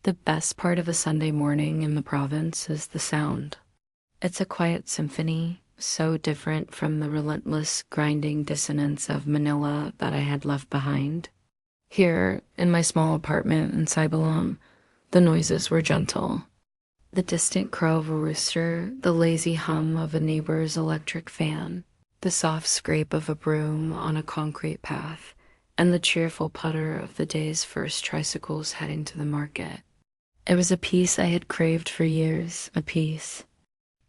The best part of a Sunday morning in the province is the sound. It's a quiet symphony, so different from the relentless grinding dissonance of Manila that I had left behind. Here, in my small apartment in Sibalom, the noises were gentle. The distant crow of a rooster, the lazy hum of a neighbor's electric fan, the soft scrape of a broom on a concrete path, and the cheerful putter of the day's first tricycles heading to the market. It was a peace I had craved for years, a peace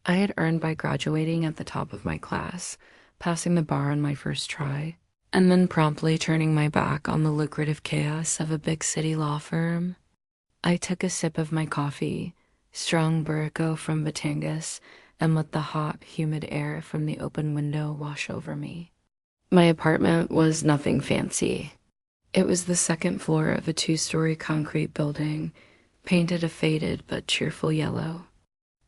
I had earned by graduating at the top of my class, passing the bar on my first try, and then promptly turning my back on the lucrative chaos of a big city law firm. I took a sip of my coffee, strong Burrico from Batangas, and let the hot, humid air from the open window wash over me. My apartment was nothing fancy. It was the second floor of a two-story concrete building, painted a faded but cheerful yellow.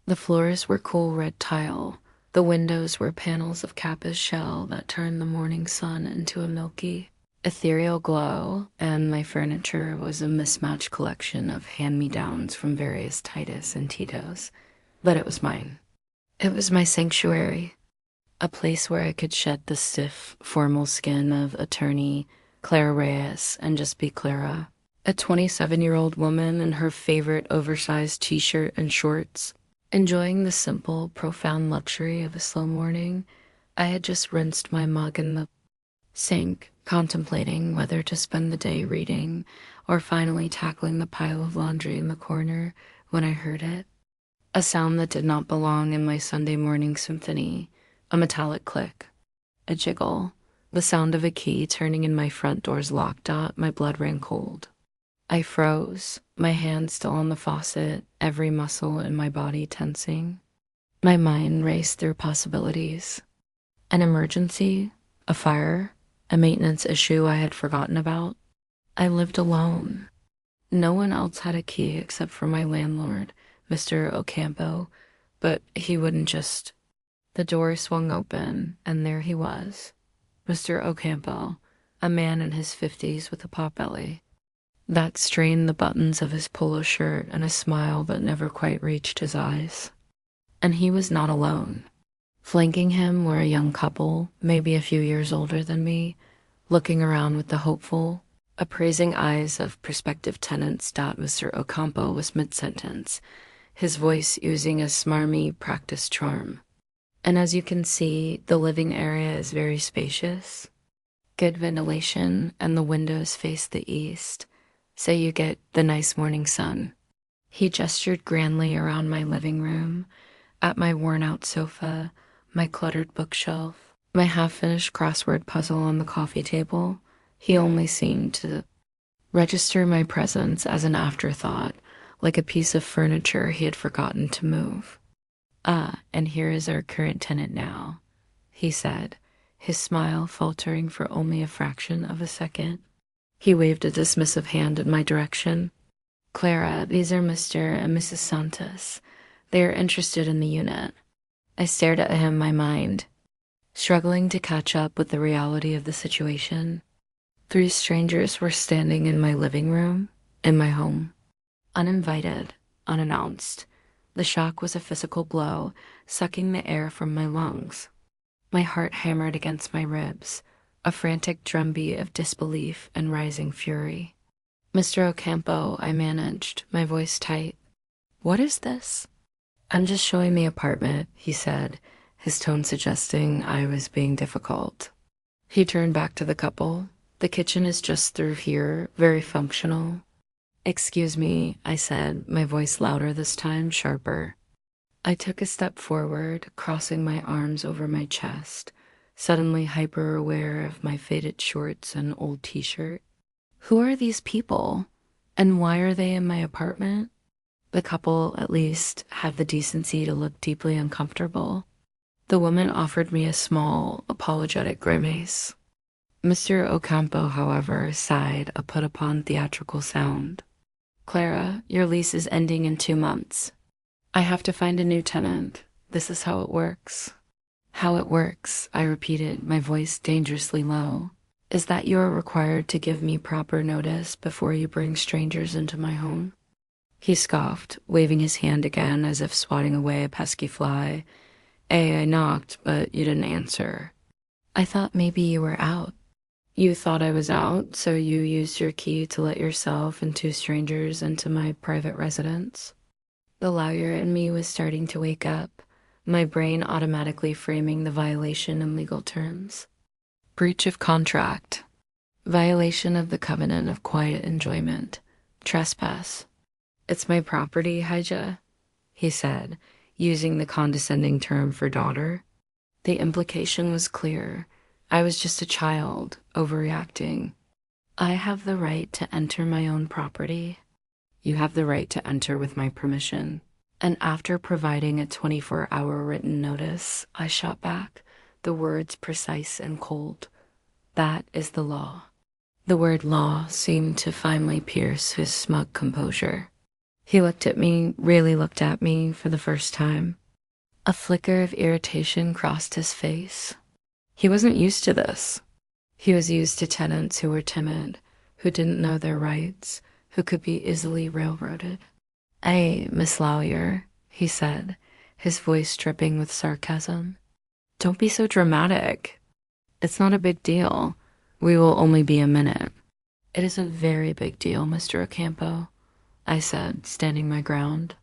The floors were cool red tile. The windows were panels of Kappa's shell that turned the morning sun into a milky, ethereal glow, and my furniture was a mismatched collection of hand-me-downs from various Titus and Tito's. But it was mine. It was my sanctuary, a place where I could shed the stiff, formal skin of attorney Clara Reyes and just be Clara, a 27-year-old woman in her favorite oversized t-shirt and shorts. Enjoying the simple, profound luxury of a slow morning, I had just rinsed my mug in the sink, contemplating whether to spend the day reading or finally tackling the pile of laundry in the corner when I heard it. A sound that did not belong in my Sunday morning symphony, a metallic click, a jiggle, the sound of a key turning in my front door's lock dot. My blood ran cold. I froze, my hand still on the faucet, every muscle in my body tensing. My mind raced through possibilities. An emergency, a fire, a maintenance issue I had forgotten about. I lived alone. No one else had a key except for my landlord, Mr. Ocampo, but he wouldn't just... The door swung open, and there he was, Mr. Ocampo, a man in his 50s with a potbelly that strained the buttons of his polo shirt and a smile that never quite reached his eyes. And he was not alone. Flanking him were a young couple, maybe a few years older than me, looking around with the hopeful, appraising eyes of prospective tenants. Mr. Ocampo was mid-sentence, his voice oozing a smarmy, practiced charm. And as you can see, the living area is very spacious. Good ventilation, and the windows face the east, so you get the nice morning sun. He gestured grandly around my living room, at my worn-out sofa, my cluttered bookshelf, my half-finished crossword puzzle on the coffee table. He only seemed to register my presence as an afterthought, like a piece of furniture he had forgotten to move. "Ah, and here is our current tenant now," he said, his smile faltering for only a fraction of a second. He waved a dismissive hand in my direction. "Clara, these are Mr. and Mrs. Santos. They are interested in the unit." I stared at him, my mind struggling to catch up with the reality of the situation. 3 strangers were standing in my living room, in my home. Uninvited, unannounced. The shock was a physical blow, sucking the air from my lungs. My heart hammered against my ribs, a frantic drumbeat of disbelief and rising fury. "Mr. Ocampo," I managed, my voice tight. "What is this?" "I'm just showing the apartment," he said, his tone suggesting I was being difficult. He turned back to the couple. "The kitchen is just through here, very functional." "Excuse me," I said, my voice louder this time, sharper. I took a step forward, crossing my arms over my chest, suddenly hyper-aware of my faded shorts and old t-shirt. Who are these people? And why are they in my apartment? The couple, at least, had the decency to look deeply uncomfortable. The woman offered me a small, apologetic grimace. Mr. Ocampo, however, sighed a put-upon theatrical sound. "Clara, your lease is ending in 2 months. I have to find a new tenant. This is how it works." "How it works," I repeated, my voice dangerously low, "is that you are required to give me proper notice before you bring strangers into my home." He scoffed, waving his hand again as if swatting away a pesky fly. I knocked, but you didn't answer. I thought maybe you were out. You thought I was out, so you used your key to let yourself and two strangers into my private residence. The lawyer in me was starting to wake up, my brain automatically framing the violation in legal terms. Breach of contract. Violation of the covenant of quiet enjoyment. Trespass. It's my property, Hija, he said, using the condescending term for daughter. The implication was clear. I was just a child, overreacting. I have the right to enter my own property. You have the right to enter with my permission. And after providing a 24-hour written notice, I shot back, the words precise and cold. That is the law. The word law seemed to finally pierce his smug composure. He looked at me, really looked at me for the first time. A flicker of irritation crossed his face. He wasn't used to this. He was used to tenants who were timid, who didn't know their rights, who could be easily railroaded. "Hey, Miss Lawyer," he said, his voice dripping with sarcasm. "Don't be so dramatic. It's not a big deal. We will only be a minute." "It is a very big deal, Mr. Ocampo," I said, standing my ground.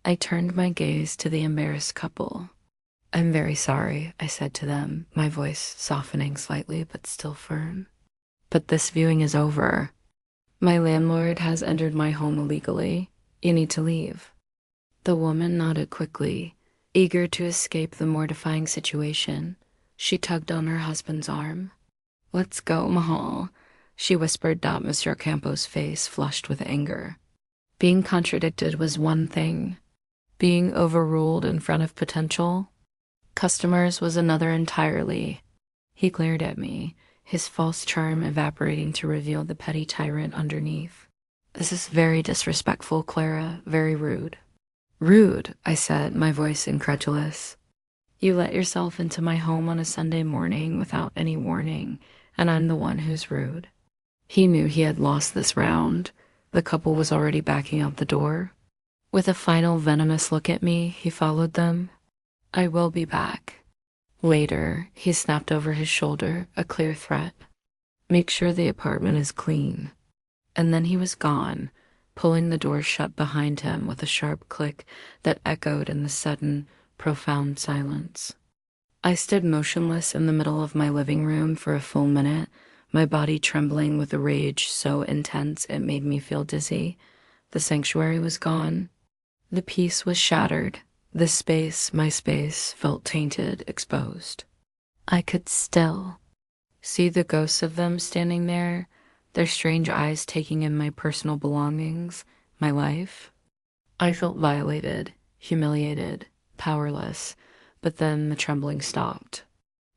I turned my gaze to the embarrassed couple. "I'm very sorry," I said to them, my voice softening slightly but still firm. "But this viewing is over. My landlord has entered my home illegally. You need to leave." The woman nodded quickly, eager to escape the mortifying situation. She tugged on her husband's arm. "Let's go, Mahal," she whispered down Mr. Ocampo's face, flushed with anger. Being contradicted was one thing. Being overruled in front of potential customers was another entirely. He glared at me, his false charm evaporating to reveal the petty tyrant underneath. "This is very disrespectful, Clara, very rude." "Rude," I said, my voice incredulous. "You let yourself into my home on a Sunday morning without any warning, and I'm the one who's rude." He knew he had lost this round. The couple was already backing out the door. With a final venomous look at me, he followed them. "I will be back." Later, he snapped over his shoulder, a clear threat. "Make sure the apartment is clean." And then he was gone, pulling the door shut behind him with a sharp click that echoed in the sudden, profound silence. I stood motionless in the middle of my living room for a full minute, my body trembling with a rage so intense it made me feel dizzy. The sanctuary was gone. The peace was shattered. The space, my space, felt tainted, exposed. I could still see the ghosts of them standing there, their strange eyes taking in my personal belongings, my life. I felt violated, humiliated, powerless, but then the trembling stopped.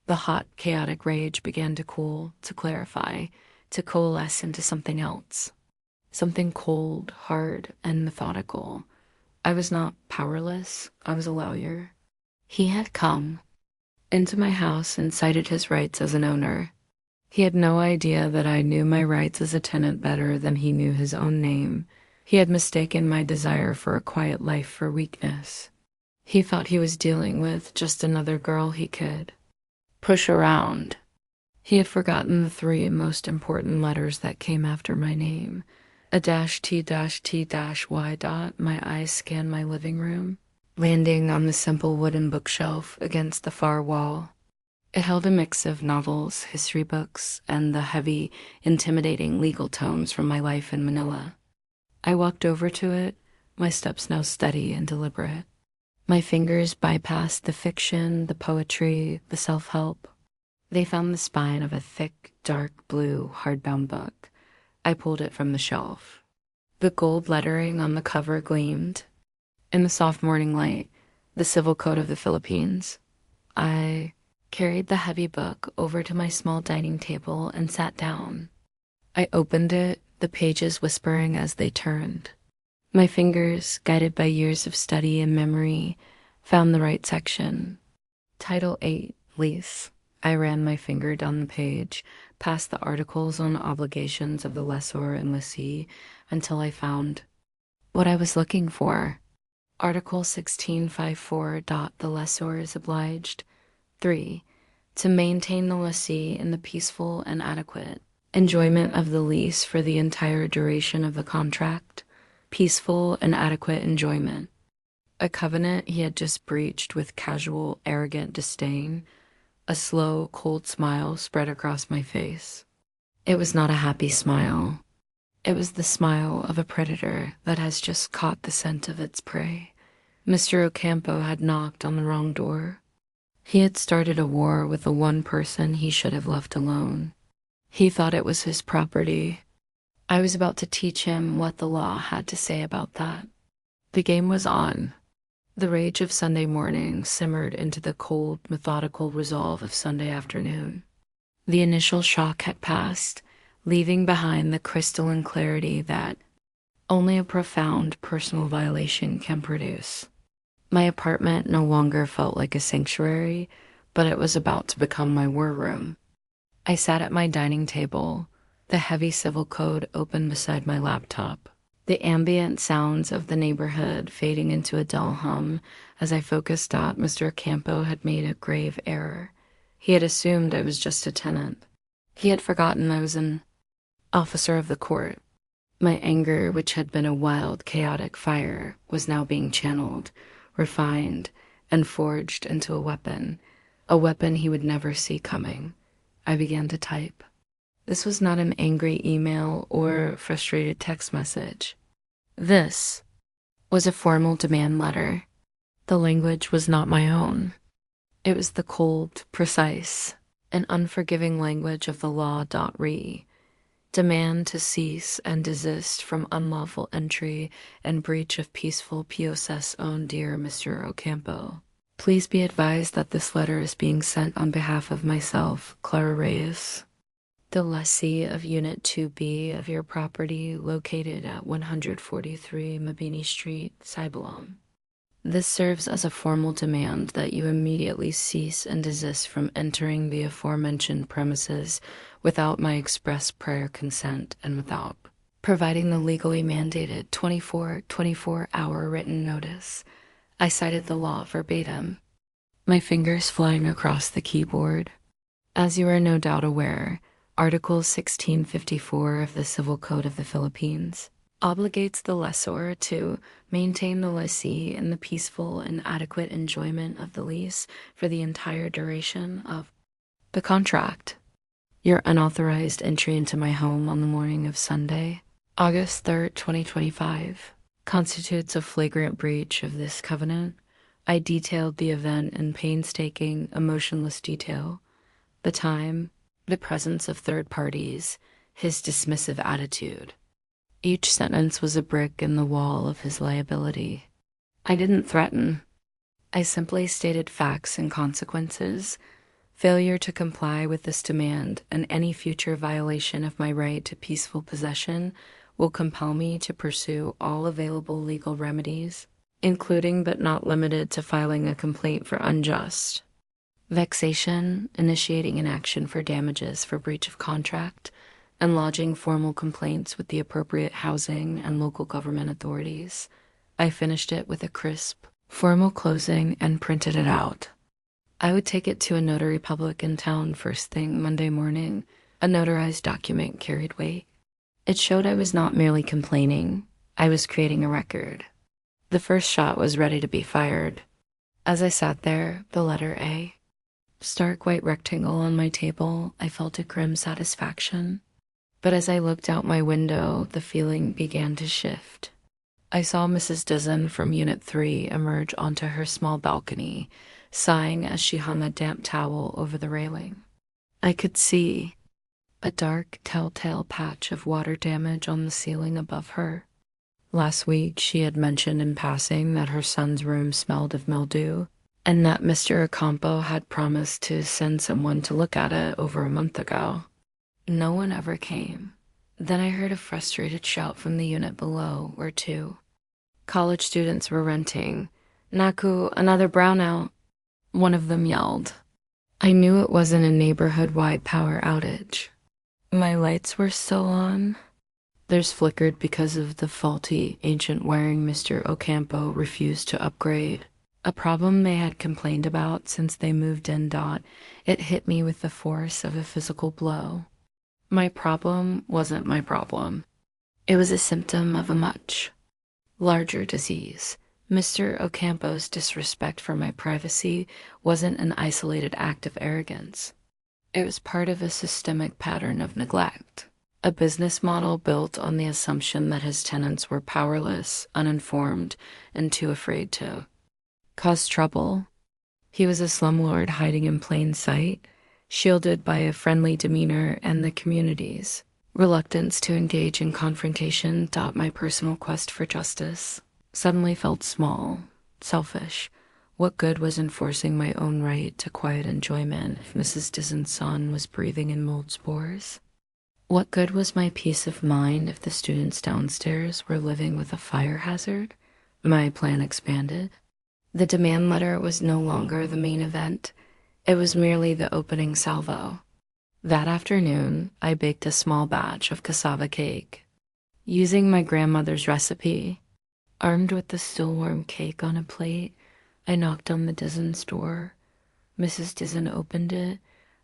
The hot, chaotic rage began to cool, to clarify, to coalesce into something else. Something cold, hard, and methodical. I was not powerless. I was a lawyer. He had come into my house and cited his rights as an owner. He had no idea that I knew my rights as a tenant better than he knew his own name. He had mistaken my desire for a quiet life for weakness. He thought he was dealing with just another girl he could push around. He had forgotten the three most important letters that came after my name. A -T-T-Y. My eyes scanned my living room, landing on the simple wooden bookshelf against the far wall. It held a mix of novels, history books, and the heavy, intimidating legal tomes from my life in Manila. I walked over to it, my steps now steady and deliberate. My fingers bypassed the fiction, the poetry, the self-help. They found the spine of a thick, dark blue, hardbound book. I pulled it from the shelf. The gold lettering on the cover gleamed. In the soft morning light, the Civil Code of the Philippines. I carried the heavy book over to my small dining table and sat down. I opened it, the pages whispering as they turned. My fingers, guided by years of study and memory, found the right section. Title 8, Lease. I ran my finger down the page, past the articles on obligations of the lessor and lessee, until I found what I was looking for. Article 1654. The lessor is obliged. 3. To maintain the lessee in the peaceful and adequate enjoyment of the lease for the entire duration of the contract. Peaceful and adequate enjoyment. A covenant he had just breached with casual, arrogant disdain. A slow, cold smile spread across my face. It was not a happy smile. It was the smile of a predator that has just caught the scent of its prey. Mr. Ocampo had knocked on the wrong door. He had started a war with the one person he should have left alone. He thought it was his property. I was about to teach him what the law had to say about that. The game was on. The rage of Sunday morning simmered into the cold, methodical resolve of Sunday afternoon. The initial shock had passed, leaving behind the crystalline clarity that only a profound personal violation can produce. My apartment no longer felt like a sanctuary, but it was about to become my war room. I sat at my dining table, the heavy civil code open beside my laptop, the ambient sounds of the neighborhood fading into a dull hum as I focused that Mr. Ocampo had made a grave error. He had assumed I was just a tenant. He had forgotten I was an officer of the court. My anger, which had been a wild, chaotic fire, was now being channeled, refined, and forged into a weapon he would never see coming. I began to type. This was not an angry email or frustrated text message. This was a formal demand letter. The language was not my own. It was the cold, precise, and unforgiving language of the law. Re. Demand to cease and desist from unlawful entry and breach of peaceful POSS own dear Mr. Ocampo. Please be advised that this letter is being sent on behalf of myself, Clara Reyes, the lessee of Unit 2B of your property located at 143 Mabini Street, Cybalom. This serves as a formal demand that you immediately cease and desist from entering the aforementioned premises without my express prior consent and without providing the legally mandated 24-hour written notice. I cited the law verbatim, my fingers flying across the keyboard. As you are no doubt aware, Article 1654 of the Civil Code of the Philippines obligates the lessor to maintain the lessee in the peaceful and adequate enjoyment of the lease for the entire duration of the contract. Your unauthorized entry into my home on the morning of Sunday, August 3rd, 2025, constitutes a flagrant breach of this covenant. I detailed the event in painstaking, emotionless detail. The time, the presence of third parties, his dismissive attitude. Each sentence was a brick in the wall of his liability. I didn't threaten. I simply stated facts and consequences. Failure to comply with this demand and any future violation of my right to peaceful possession will compel me to pursue all available legal remedies, including but not limited to filing a complaint for unjust vexation, initiating an action for damages for breach of contract, and lodging formal complaints with the appropriate housing and local government authorities. I finished it with a crisp, formal closing and printed it out. I would take it to a notary public in town first thing Monday morning. A notarized document carried weight. It showed I was not merely complaining, I was creating a record. The first shot was ready to be fired. As I sat there, the letter A, stark white rectangle on my table, I felt a grim satisfaction. But as I looked out my window, the feeling began to shift. I saw Mrs. Dizon from Unit 3 emerge onto her small balcony, sighing as she hung a damp towel over the railing. I could see a dark, telltale patch of water damage on the ceiling above her. Last week, she had mentioned in passing that her son's room smelled of mildew, and that Mr. Ocampo had promised to send someone to look at it over a month ago. No one ever came. Then I heard a frustrated shout from the unit below, where two college students were renting. "Naku, another brownout," one of them yelled. I knew it wasn't a neighborhood-wide power outage. My lights were still on. Theirs flickered because of the faulty ancient wiring Mr. Ocampo refused to upgrade. A problem they had complained about since they moved in. It hit me with the force of a physical blow. My problem wasn't my problem. It was a symptom of a much larger disease. Mr. Ocampo's disrespect for my privacy wasn't an isolated act of arrogance. It was part of a systemic pattern of neglect. A business model built on the assumption that his tenants were powerless, uninformed, and too afraid to cause trouble. He was a slumlord hiding in plain sight, shielded by a friendly demeanor and the community's reluctance to engage in confrontation. My personal quest for justice suddenly felt small, selfish. What good was enforcing my own right to quiet enjoyment if Mrs. Dizzen's son was breathing in mold spores? What good was my peace of mind if the students downstairs were living with a fire hazard? My plan expanded. The demand letter was no longer the main event. It was merely the opening salvo. That afternoon, I baked a small batch of cassava cake, using my grandmother's recipe. Armed with the still warm cake on a plate, I knocked on the Dizzen's door. Mrs. Dizzen opened it,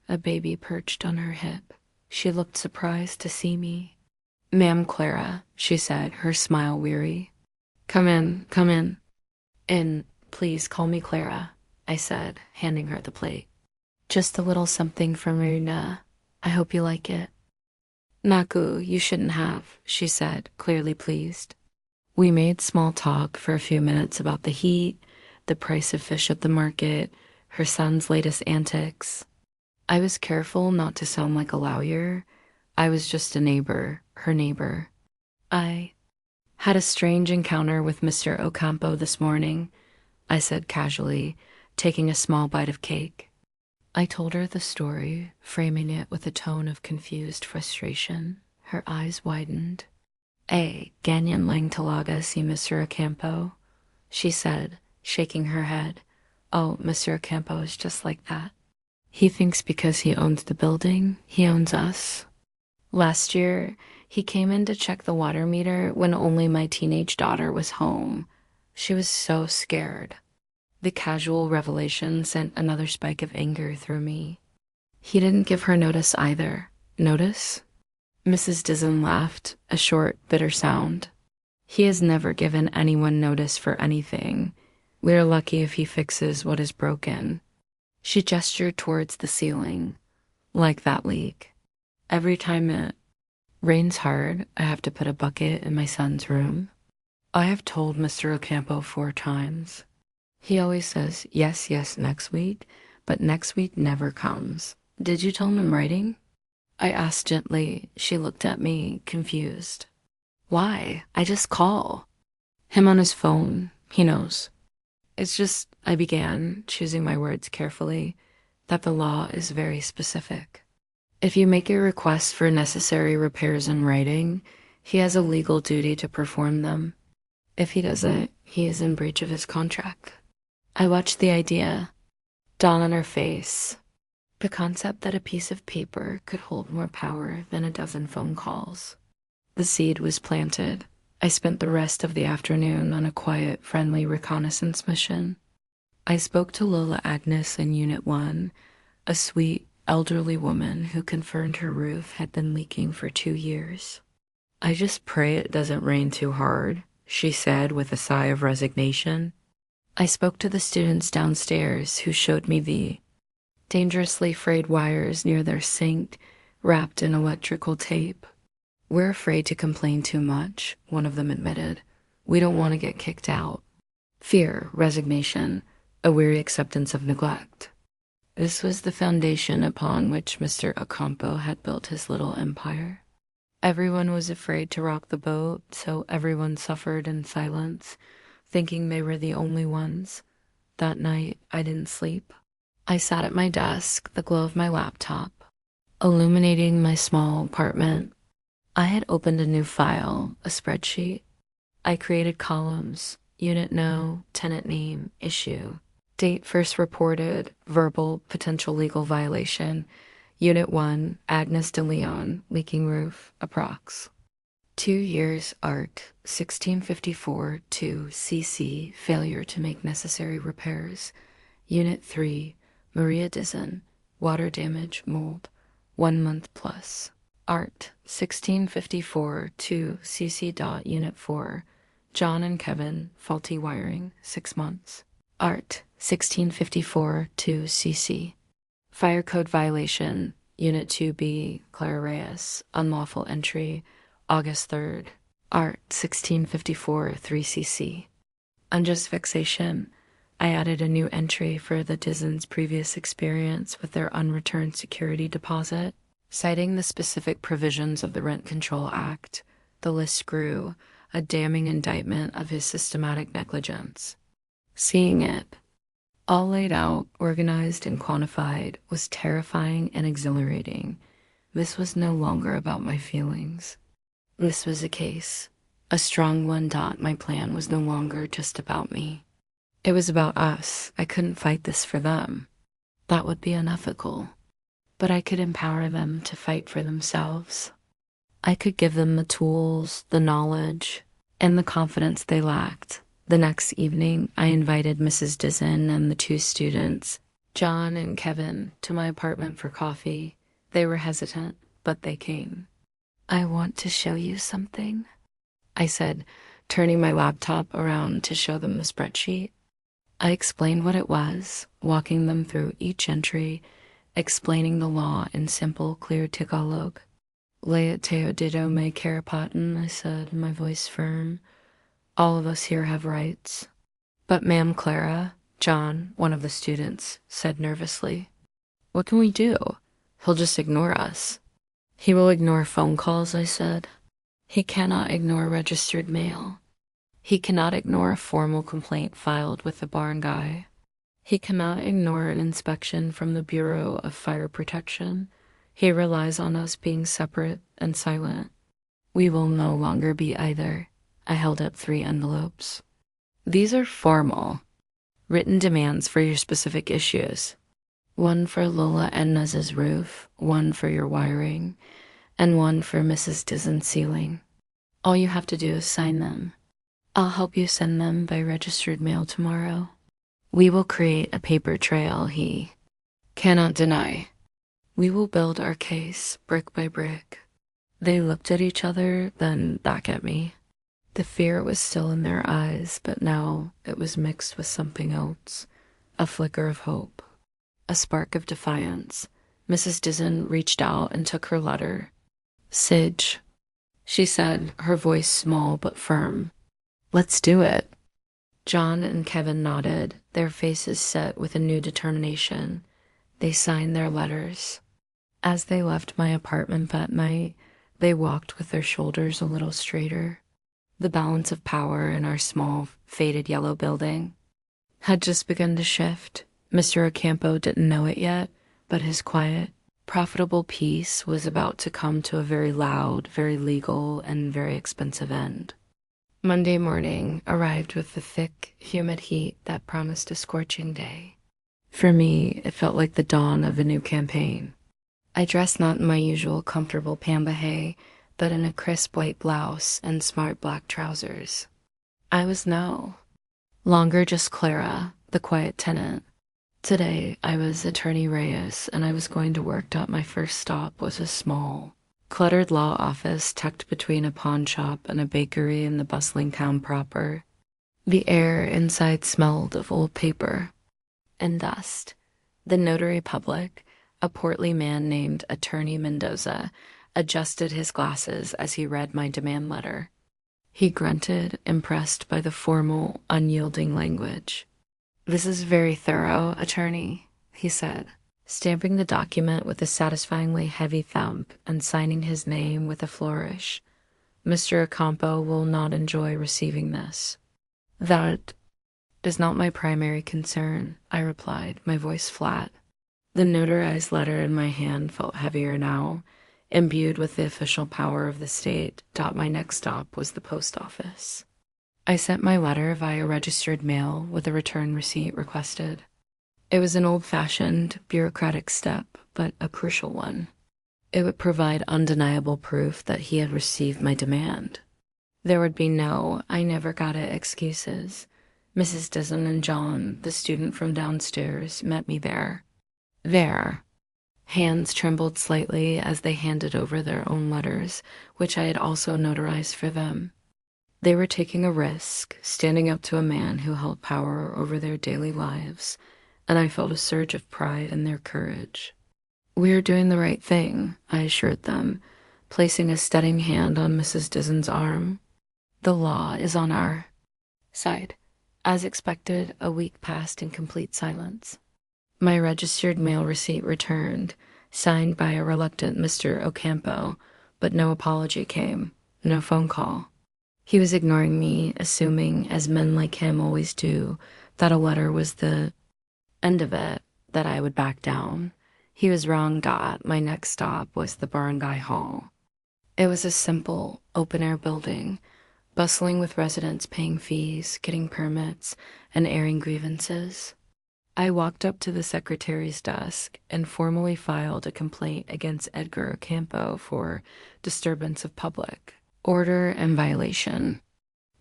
a baby perched on her hip. She looked surprised to see me. "Ma'am Clara," she said, her smile weary. Come in, come in." "In, please call me Clara," I said, handing her the plate. "Just a little something from Marina. I hope you like it." "Naku, you shouldn't have," she said, clearly pleased. We made small talk for a few minutes about the heat, the price of fish at the market, her son's latest antics. I was careful not to sound like a lawyer. I was just a neighbor, her neighbor. "I had a strange encounter with Mr. Ocampo this morning," I said casually, taking a small bite of cake. I told her the story, framing it with a tone of confused frustration. Her eyes widened. Ganyan lang talaga si Mr. Ocampo," she said, shaking her head. "Oh, Mr. Ocampo is just like that. He thinks because he owns the building, he owns us. Last year, he came in to check the water meter when only my teenage daughter was home. She was so scared." The casual revelation sent another spike of anger through me. "He didn't give her notice either." "Notice?" Mrs. Dizzen laughed, a short, bitter sound. "He has never given anyone notice for anything. We're lucky if he fixes what is broken." She gestured towards the ceiling. "Like that leak. Every time it rains hard, I have to put a bucket in my son's room. I have told Mr. Ocampo 4 times. He always says, yes, yes, next week, but next week never comes. Did you tell him I'm writing?" I asked gently. She looked at me, confused. "Why? I just call him on his phone. He knows." "It's just," I began, choosing my words carefully, "that the law is very specific. If you make a request for necessary repairs in writing, he has a legal duty to perform them. If he doesn't, he is in breach of his contract." I watched the idea dawn on her face. The concept that a piece of paper could hold more power than a dozen phone calls. The seed was planted. I spent the rest of the afternoon on a quiet, friendly reconnaissance mission. I spoke to Lola Agnes in Unit 1, a sweet, elderly woman who confirmed her roof had been leaking for 2 years. "I just pray it doesn't rain too hard," she said with a sigh of resignation. I spoke to the students downstairs who showed me the dangerously frayed wires near their sink, wrapped in electrical tape. "We're afraid to complain too much," one of them admitted. "We don't want to get kicked out." Fear, resignation, a weary acceptance of neglect. This was the foundation upon which Mr. Ocampo had built his little empire. Everyone was afraid to rock the boat, so everyone suffered in silence, thinking they were the only ones. That night, I didn't sleep. I sat at my desk, the glow of my laptop, illuminating my small apartment. I had opened a new file, a spreadsheet. I created columns: unit no, tenant name, issue, date first reported, verbal, potential legal violation, unit 1, Agnes de Leon, leaking roof, approx. 2 years Art, 1654 to CC, failure to make necessary repairs. Unit 3, Maria Dizon, water damage, mold, 1 month plus. Art, 1654 to CC. Unit 4, John and Kevin, faulty wiring, 6 months. Art, 1654 to CC. Fire code violation, Unit 2B, Clara Reyes, unlawful entry, August 3rd. Art, 1654 3CC. Unjust vexation. I added a new entry for the Dizon's previous experience with their unreturned security deposit. Citing the specific provisions of the Rent Control Act, the list grew, a damning indictment of his systematic negligence. Seeing it, all laid out, organized, and quantified, was terrifying and exhilarating. This was no longer about my feelings. This was a case. A strong one. My plan was no longer just about me. It was about us. I couldn't fight this for them. That would be unethical. But I could empower them to fight for themselves. I could give them the tools, the knowledge, and the confidence they lacked. The next evening, I invited Mrs. Dizon and the 2 students, John and Kevin, to my apartment for coffee. They were hesitant, but they came. "I want to show you something," I said, turning my laptop around to show them the spreadsheet. I explained what it was, walking them through each entry, explaining the law in simple, clear Tagalog. "Lea Teodido me Karapatin," I said, my voice firm. "All of us here have rights." "But Ma'am Clara," John, one of the students, said nervously. "What can we do? He'll just ignore us." "He will ignore phone calls," I said. "He cannot ignore registered mail. He cannot ignore a formal complaint filed with the barangay. He cannot ignore an inspection from the Bureau of Fire Protection. He relies on us being separate and silent. We will no longer be either." I held up 3 envelopes. "These are formal, written demands for your specific issues. One for Lola Edna's roof, one for your wiring, and one for Mrs. Dizon's ceiling. All you have to do is sign them. I'll help you send them by registered mail tomorrow. We will create a paper trail he cannot deny. We will build our case brick by brick." They looked at each other, then back at me. The fear was still in their eyes, but now it was mixed with something else, a flicker of hope, a spark of defiance. Mrs. Dizon reached out and took her letter. "Sige," she said, her voice small but firm. "Let's do it." John and Kevin nodded, their faces set with a new determination. They signed their letters. As they left my apartment that night, they walked with their shoulders a little straighter. The balance of power in our small, faded yellow building had just begun to shift. Mr. Ocampo didn't know it yet, but his quiet, profitable peace was about to come to a very loud, very legal, and very expensive end. Monday morning arrived with the thick, humid heat that promised a scorching day. For me, it felt like the dawn of a new campaign. I dressed not in my usual comfortable pambahay, but in a crisp white blouse and smart black trousers. I was no longer just Clara, the quiet tenant. Today, I was Attorney Reyes, and I was going to work. My first stop was a small, cluttered law office tucked between a pawn shop and a bakery in the bustling town proper. The air inside smelled of old paper and dust. The notary public, a portly man named Attorney Mendoza, adjusted his glasses as he read my demand letter. He grunted, impressed by the formal, unyielding language. "This is very thorough, Attorney," he said, stamping the document with a satisfyingly heavy thump and signing his name with a flourish. "Mr. Ocampo will not enjoy receiving this." "That is not my primary concern," I replied, my voice flat. The notarized letter in my hand felt heavier now, imbued with the official power of the state. My next stop was the post office. I sent my letter via registered mail with a return receipt requested. It was an old-fashioned, bureaucratic step, but a crucial one. It would provide undeniable proof that he had received my demand. There would be no "I never got it" excuses. Mrs. Dizon and John, the student from downstairs, met me there. There. Hands trembled slightly as they handed over their own letters, which I had also notarized for them. They were taking a risk, standing up to a man who held power over their daily lives, and I felt a surge of pride in their courage. "We are doing the right thing," I assured them, placing a steadying hand on Mrs. Dizon's arm. "The law is on our side." As expected, a week passed in complete silence. My registered mail receipt returned, signed by a reluctant Mr. Ocampo, but no apology came, no phone call. He was ignoring me, assuming, as men like him always do, that a letter was the end of it, that I would back down. He was wrong. My next stop was the Barangay Hall. It was a simple, open-air building, bustling with residents paying fees, getting permits, and airing grievances. I walked up to the secretary's desk and formally filed a complaint against Edgar Ocampo for disturbance of public order and violation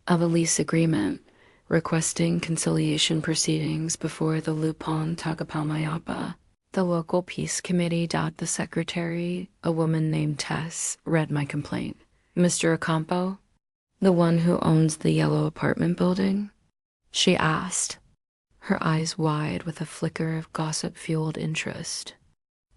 of a lease agreement, requesting conciliation proceedings before the Lupon Tagapamayapa. The local peace committee. The secretary, a woman named Tess, read my complaint. "Mr. Ocampo? The one who owns the yellow apartment building?" she asked, her eyes wide with a flicker of gossip-fueled interest.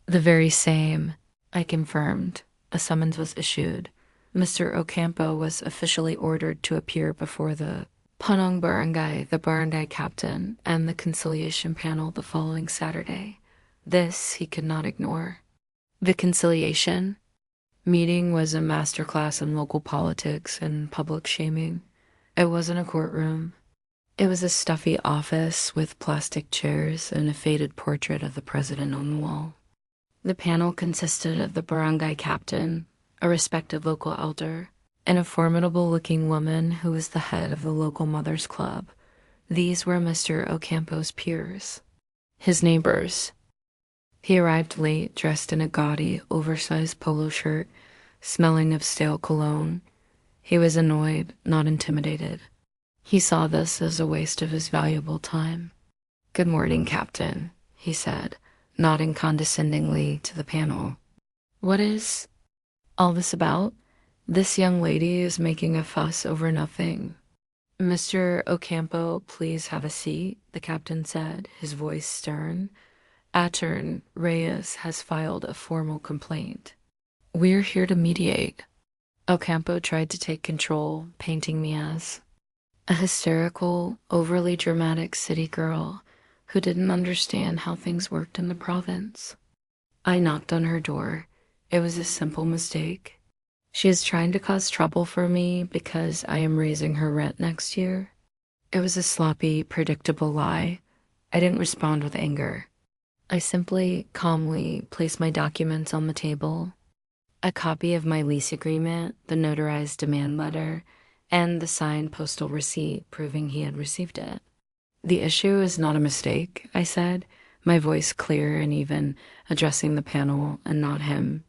"The very same," I confirmed. A summons was issued. Mr. Ocampo was officially ordered to appear before the Panong Barangay, the barangay captain, and the conciliation panel the following Saturday. This he could not ignore. The conciliation meeting was a masterclass in local politics and public shaming. It wasn't a courtroom. It was a stuffy office with plastic chairs and a faded portrait of the president on the wall. The panel consisted of the barangay captain, a respected local elder, and a formidable-looking woman who was the head of the local mothers' club. These were Mr. Ocampo's peers, his neighbors. He arrived late, dressed in a gaudy, oversized polo shirt, smelling of stale cologne. He was annoyed, not intimidated. He saw this as a waste of his valuable time. "Good morning, Captain," he said, nodding condescendingly to the panel. "What is all this about? This young lady is making a fuss over nothing." "Mr. Ocampo, please have a seat," the captain said, his voice stern. "Clara Reyes has filed a formal complaint. We're here to mediate." Ocampo tried to take control, painting me as a hysterical, overly dramatic city girl who didn't understand how things worked in the province. I knocked on her door. It was a simple mistake. She is trying to cause trouble for me because I am raising her rent next year. It was a sloppy, predictable lie. I didn't respond with anger. I simply, calmly placed my documents on the table. A copy of my lease agreement, the notarized demand letter, and the signed postal receipt proving he had received it. "The issue is not a mistake," I said, my voice clear and even, addressing the panel and not him.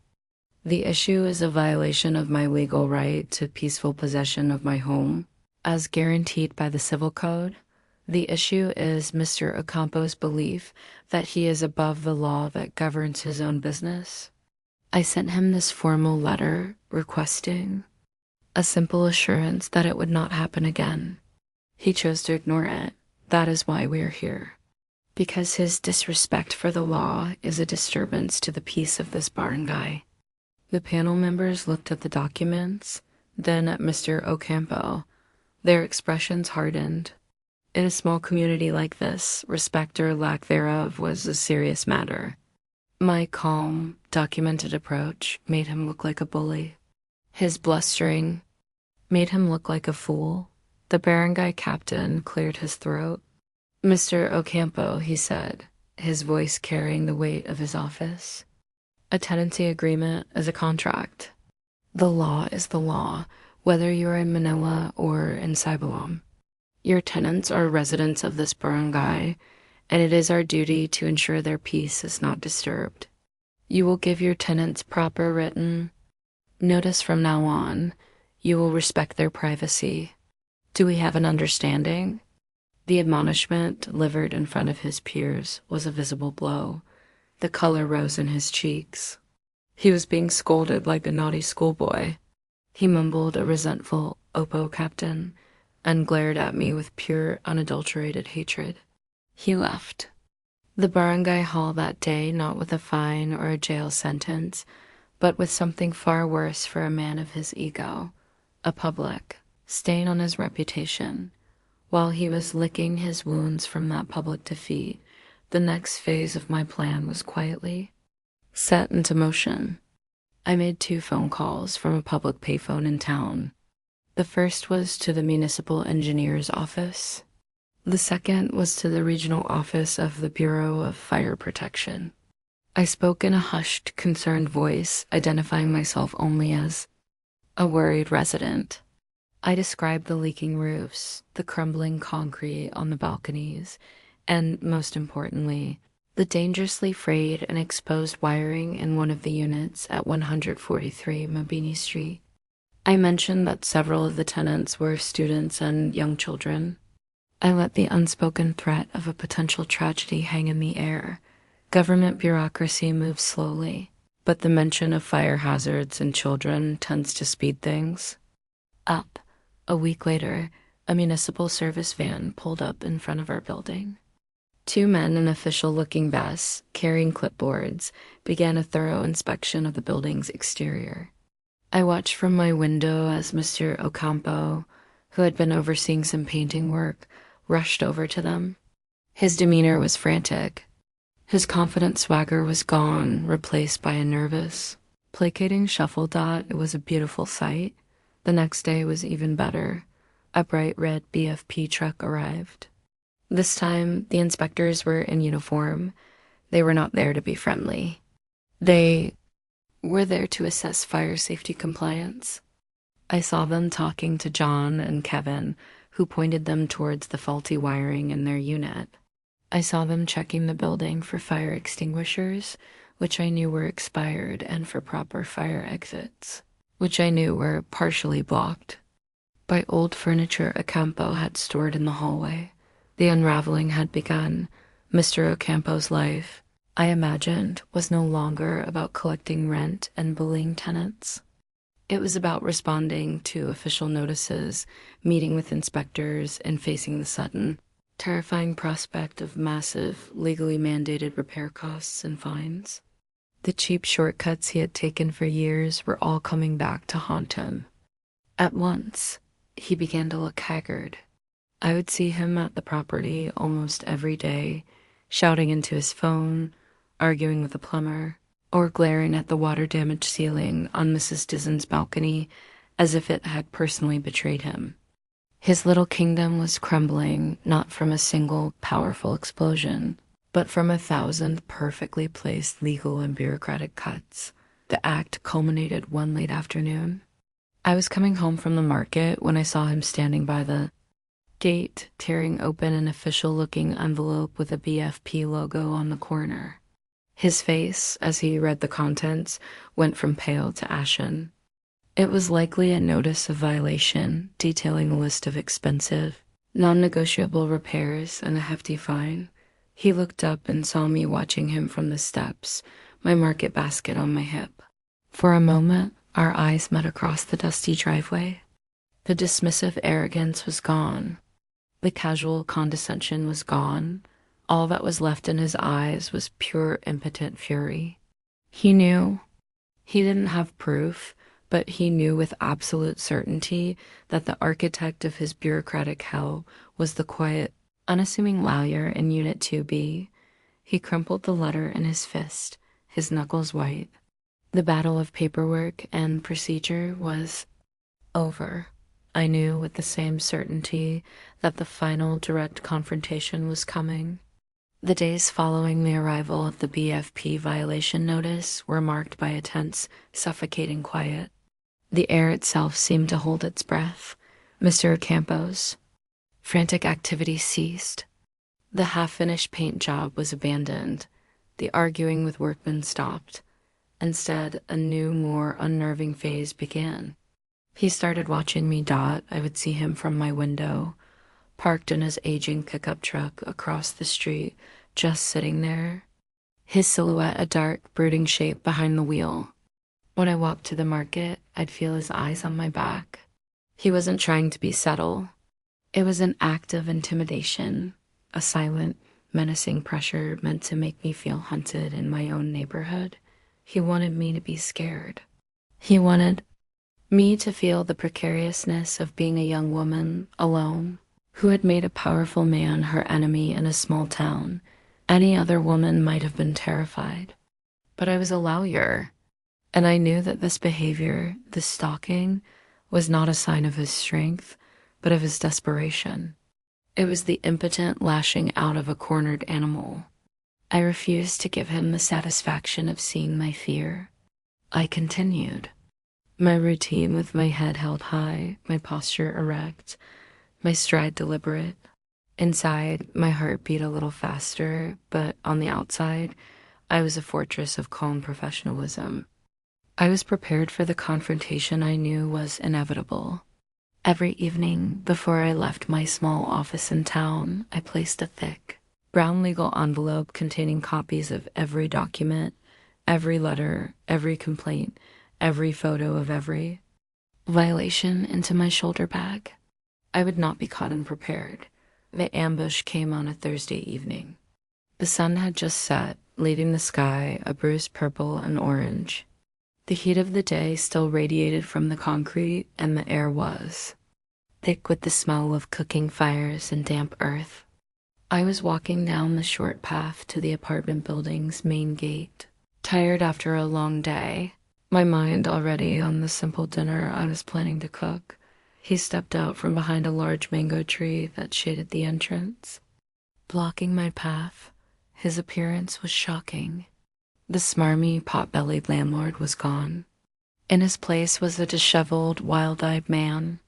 "The issue is a violation of my legal right to peaceful possession of my home, as guaranteed by the Civil Code. The issue is Mr. Ocampo's belief that he is above the law that governs his own business." I sent him this formal letter requesting a simple assurance that it would not happen again. He chose to ignore it. That is why we are here. Because his disrespect for the law is a disturbance to the peace of this barangay. The panel members looked at the documents, then at Mr. Ocampo. Their expressions hardened. In a small community like this, respect or lack thereof was a serious matter. My calm, documented approach made him look like a bully. His blustering made him look like a fool. The barangay captain cleared his throat. "Mr. Ocampo," he said, his voice carrying the weight of his office, "a tenancy agreement is a contract. The law is the law, whether you're in Manila or in Sibalom. Your tenants are residents of this barangay, and it is our duty to ensure their peace is not disturbed. You will give your tenants proper written notice from now on. You will respect their privacy. Do we have an understanding? The admonishment delivered in front of his peers was a visible blow. The color rose in his cheeks. He was being scolded like a naughty schoolboy. He mumbled a resentful "Oppo, Captain," and glared at me with pure, unadulterated hatred. He left. The barangay hall that day, not with a fine or a jail sentence, but with something far worse for a man of his ego, a public stain on his reputation. While he was licking his wounds from that public defeat, the next phase of my plan was quietly set into motion. I made 2 phone calls from a public payphone in town. The first was to the municipal engineer's office. The second was to the regional office of the Bureau of Fire Protection. I spoke in a hushed, concerned voice, identifying myself only as a worried resident. I described the leaking roofs, the crumbling concrete on the balconies, and, most importantly, the dangerously frayed and exposed wiring in one of the units at 143 Mabini Street. I mentioned that several of the tenants were students and young children. I let the unspoken threat of a potential tragedy hang in the air. Government bureaucracy moves slowly, but the mention of fire hazards and children tends to speed things up. A week later, a municipal service van pulled up in front of our building. 2 men in official-looking vests, carrying clipboards, began a thorough inspection of the building's exterior. I watched from my window as Mr. Ocampo, who had been overseeing some painting work, rushed over to them. His demeanor was frantic. His confident swagger was gone, replaced by a nervous, placating shuffle dot. It was a beautiful sight. The next day was even better. A bright red BFP truck arrived. This time, the inspectors were in uniform. They were not there to be friendly. They were there to assess fire safety compliance. I saw them talking to John and Kevin, who pointed them towards the faulty wiring in their unit. I saw them checking the building for fire extinguishers, which I knew were expired, and for proper fire exits, which I knew were partially blocked by old furniture Ocampo had stored in the hallway. The unraveling had begun. Mr. Ocampo's life, I imagined, was no longer about collecting rent and bullying tenants. It was about responding to official notices, meeting with inspectors, and facing the sudden, terrifying prospect of massive, legally mandated repair costs and fines. The cheap shortcuts he had taken for years were all coming back to haunt him. At once, he began to look haggard. I would see him at the property almost every day, shouting into his phone, arguing with the plumber, or glaring at the water-damaged ceiling on Mrs. Dizzen's balcony as if it had personally betrayed him. His little kingdom was crumbling not from a single powerful explosion, but from 1,000 perfectly placed legal and bureaucratic cuts. The act culminated one late afternoon. I was coming home from the market when I saw him standing by the gate, tearing open an official-looking envelope with a BFP logo on the corner. His face, as he read the contents, went from pale to ashen. It was likely a notice of violation, detailing a list of expensive, non-negotiable repairs and a hefty fine. He looked up and saw me watching him from the steps, my market basket on my hip. For a moment, our eyes met across the dusty driveway. The dismissive arrogance was gone. The casual condescension was gone. All that was left in his eyes was pure impotent fury. He knew. He didn't have proof, but he knew with absolute certainty that the architect of his bureaucratic hell was the quiet, unassuming lawyer in Unit 2B. He crumpled the letter in his fist, his knuckles white. The battle of paperwork and procedure was over. I knew with the same certainty that the final direct confrontation was coming. The days following the arrival of the BFP violation notice were marked by a tense, suffocating quiet. The air itself seemed to hold its breath. Mr. Ocampo's frantic activity ceased. The half-finished paint job was abandoned. The arguing with workmen stopped. Instead, a new, more unnerving phase began. He started watching me dot. I would see him from my window, parked in his aging pickup truck across the street, just sitting there, his silhouette a dark, brooding shape behind the wheel. When I walked to the market, I'd feel his eyes on my back. He wasn't trying to be subtle. It was an act of intimidation, a silent, menacing pressure meant to make me feel hunted in my own neighborhood. He wanted me to be scared. He wanted me to feel the precariousness of being a young woman, alone, who had made a powerful man her enemy in a small town. Any other woman might have been terrified. But I was a lawyer, and I knew that this behavior, this stalking, was not a sign of his strength, but of his desperation. It was the impotent lashing out of a cornered animal. I refused to give him the satisfaction of seeing my fear. I continued. My routine with my head held high, my posture erect, my stride deliberate. Inside, my heart beat a little faster, but on the outside, I was a fortress of calm professionalism. I was prepared for the confrontation I knew was inevitable. Every evening, before I left my small office in town, I placed a thick, brown legal envelope containing copies of every document, every letter, every complaint, every photo of every violation into my shoulder bag. I would not be caught unprepared. The ambush came on a Thursday evening. The sun had just set, leaving the sky a bruised purple and orange. The heat of the day still radiated from the concrete, and the air was thick with the smell of cooking fires and damp earth. I was walking down the short path to the apartment building's main gate, tired after a long day, my mind already on the simple dinner I was planning to cook. He stepped out from behind a large mango tree that shaded the entrance. Blocking my path, his appearance was shocking. The smarmy, pot-bellied landlord was gone. In his place was a disheveled, wild-eyed man.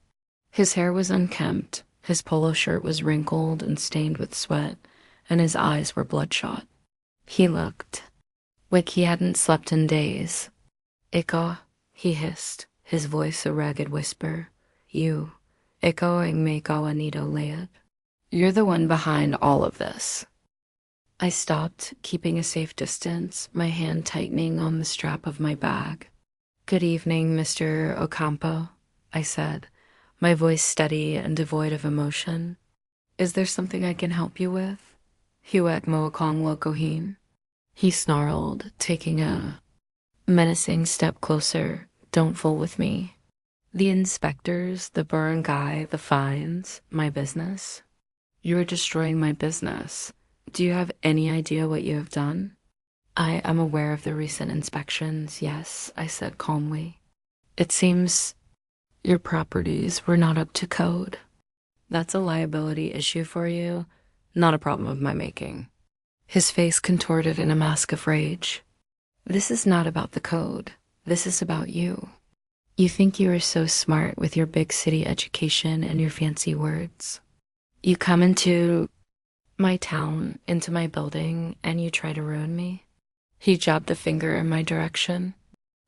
His hair was unkempt, his polo shirt was wrinkled and stained with sweat, and his eyes were bloodshot. He looked like he hadn't slept in days. "Ikaw," he hissed, his voice a ragged whisper. "You, ikaw ang may kawanito layat. You're the one behind all of this." I stopped, keeping a safe distance, my hand tightening on the strap of my bag. "Good evening, Mr. Ocampo," I said, my voice steady and devoid of emotion. "Is there something I can help you with?" "Hiwek mo akong lokohin." He snarled, taking a menacing step closer. "Don't fool with me. The inspectors, the barangay, the fines, my business. You are destroying my business. Do you have any idea what you have done?" "I am aware of the recent inspections, yes," I said calmly. "It seems your properties were not up to code." "That's a liability issue for you, not a problem of my making." His face contorted in a mask of rage. "This is not about the code. This is about you. You think you are so smart with your big city education and your fancy words. You come into my town, into my building, and you try to ruin me." He jabbed a finger in my direction.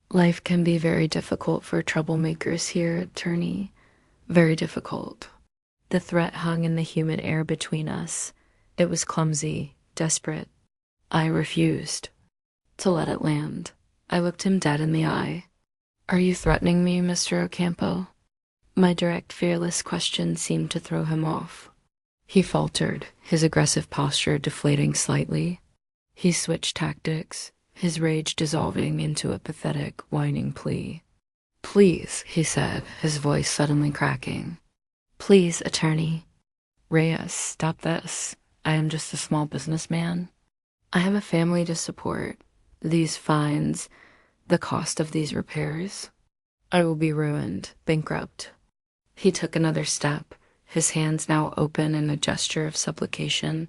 "Life can be very difficult for troublemakers here, attorney. Very difficult." The threat hung in the humid air between us. It was clumsy, desperate. I refused to let it land. I looked him dead in the eye. "Are you threatening me, Mr. Ocampo?" My direct, fearless question seemed to throw him off. He faltered, his aggressive posture deflating slightly. He switched tactics, his rage dissolving into a pathetic, whining plea. "Please," he said, his voice suddenly cracking. "Please, attorney. Reyes, stop this. I am just a small businessman. I have a family to support. These fines, the cost of these repairs. I will be ruined, bankrupt." He took another step, his hands now open in a gesture of supplication.